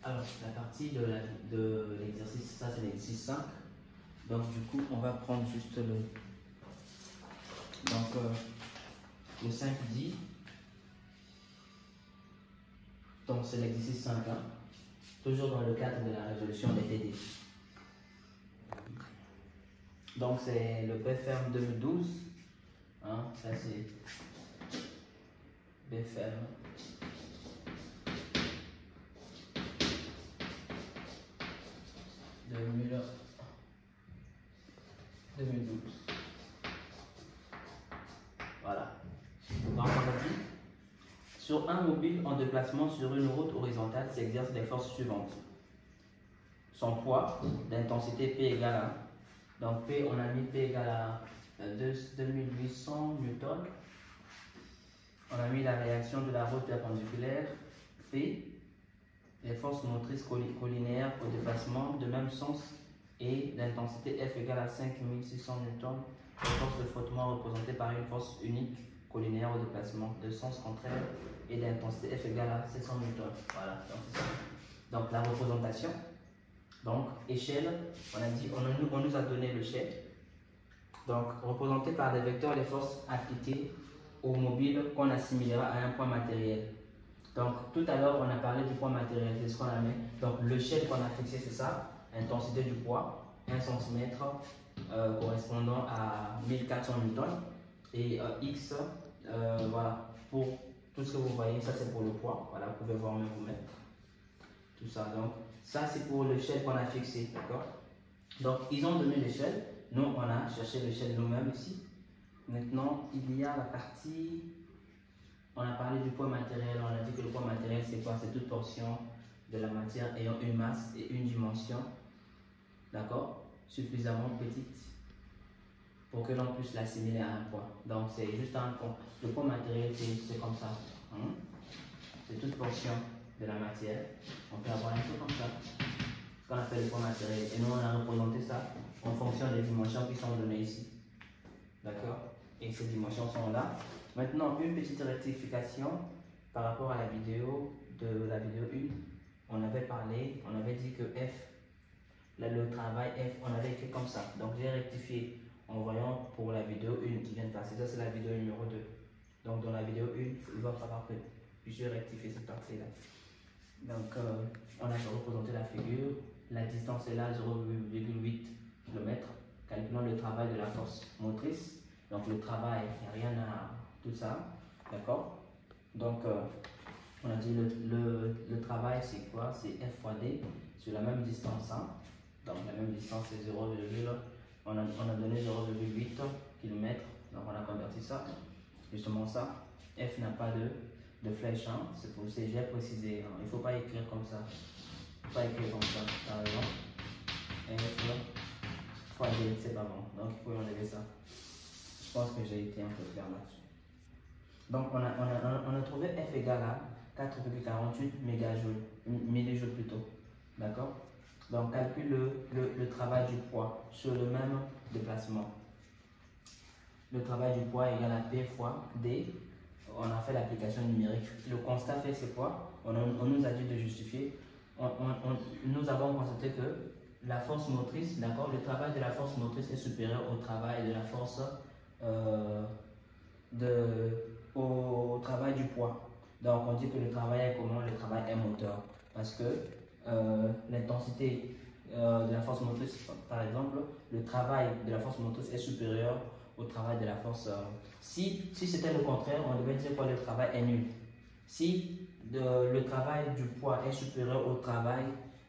Alors, la partie de l'exercice, ça c'est l'exercice 5. Donc, du coup, on va prendre juste le. Donc, le 5 dit. Donc, c'est l'exercice 5, hein, toujours dans le cadre de la résolution des TD. Donc, c'est le BFM 2012. Hein, ça c'est BFM 2012. Voilà. Donc, on a dit, sur un mobile en déplacement sur une route horizontale s'exercent les forces suivantes. Son poids d'intensité P égale à. Donc, P, on a mis P égale à 2800 newtons. On a mis la réaction de la route perpendiculaire P, les forces motrices collinaires au déplacement de même sens et d'intensité F égale à 5600 newtons. Les forces de frottement représentées par une force unique collinaire au déplacement de sens contraire et d'intensité F égale à 700 newtons. Voilà, donc c'est ça. Donc la représentation, donc échelle, on a dit, on nous a donné l'échelle. Donc représentée par des vecteurs les forces appliquées au mobile qu'on assimilera à un point matériel. Donc tout à l'heure on a parlé du point matériel, c'est ce qu'on a mis. Donc l'échelle qu'on a fixée c'est ça, intensité du poids, 1 cm correspondant à 1400 newtons et X, voilà, pour tout ce que vous voyez, ça c'est pour le poids, voilà, vous pouvez voir même vous-même, tout ça. Donc ça c'est pour l'échelle qu'on a fixée, d'accord. Donc ils ont donné l'échelle, nous on a cherché l'échelle nous-mêmes ici. Maintenant il y a la partie, on a parlé du poids matériel, on a dit que le poids matériel c'est quoi? C'est toute portion de la matière ayant une masse et une dimension, d'accord, suffisamment petite pour que l'on puisse l'assimiler à un poids. Donc c'est juste un poids. Le poids matériel c'est comme ça, hein? C'est toute portion de la matière. On peut avoir un peu comme ça, ce qu'on appelle le poids matériel. Et nous on a représenté ça en fonction des dimensions qui sont données ici, d'accord. Et ces dimensions sont là. Maintenant une petite rectification par rapport à la vidéo de la vidéo 1. On avait parlé, on avait dit que F, là, le travail F, on avait écrit comme ça. Donc j'ai rectifié en voyant pour la vidéo 1 qui vient de passer. Ça c'est la vidéo numéro 2. Donc dans la vidéo 1, il va falloir que je rectifie cette partie-là. Donc on a représenté la figure. La distance est là, 0,8 km. Calculons le travail de la force motrice. Donc le travail, il n'y a rien à tout ça. D'accord. Donc on a dit le travail c'est quoi? C'est F fois D sur la même distance. Hein? Donc la même distance c'est 0, on a donné 0,8 km. Donc on a converti ça. Justement ça. F n'a pas de flèche. Hein? C'est pour ça que j'ai précisé. Hein? Il ne faut pas écrire comme ça. Il ne faut pas écrire comme ça. Par exemple. F fois D, c'est pas bon. Donc il faut enlever ça. Je pense que j'ai été un peu clair là-dessus. Donc on a trouvé F égale à 4,48 millijoules plutôt. D'accord. Donc calcule le travail du poids sur le même déplacement. Le travail du poids égale à P fois D. On a fait l'application numérique. Le constat fait c'est quoi? On nous a dit de justifier. Nous avons constaté que la force motrice, d'accord, le travail de la force motrice est supérieur au travail de la force au travail du poids. Donc on dit que le travail est comment? Le travail est moteur. Parce que l'intensité de la force motrice, par exemple, le travail de la force motrice est supérieur au travail de la force. Si c'était le contraire, on devait dire que le travail est nul. Si le travail du poids est supérieur au travail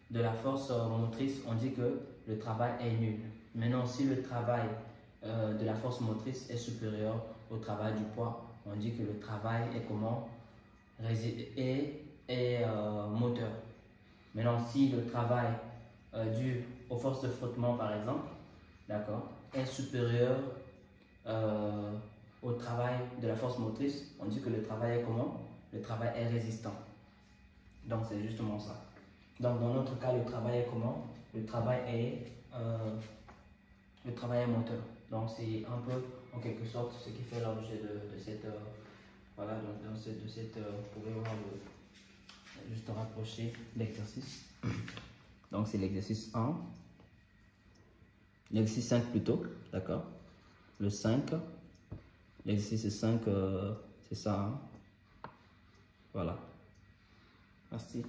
de la force motrice, on dit que le travail est nul. Maintenant, si le travail de la force motrice est supérieur au travail du poids, on dit que le travail est comment? Moteur. Maintenant, si le travail dû aux forces de frottement, par exemple, d'accord, est supérieur au travail de la force motrice, on dit que le travail est comment? Le travail est résistant. Donc, c'est justement ça. Donc, dans notre cas, le travail est comment? Le travail est moteur. Donc, c'est un peu, en quelque sorte, ce qui fait l'objet de cette... voilà, vous pouvez voir Juste rapprocher l'exercice. Donc c'est l'exercice 1. L'exercice 5 plutôt, d'accord. Le 5. L'exercice 5, c'est ça. Hein? Voilà. Merci.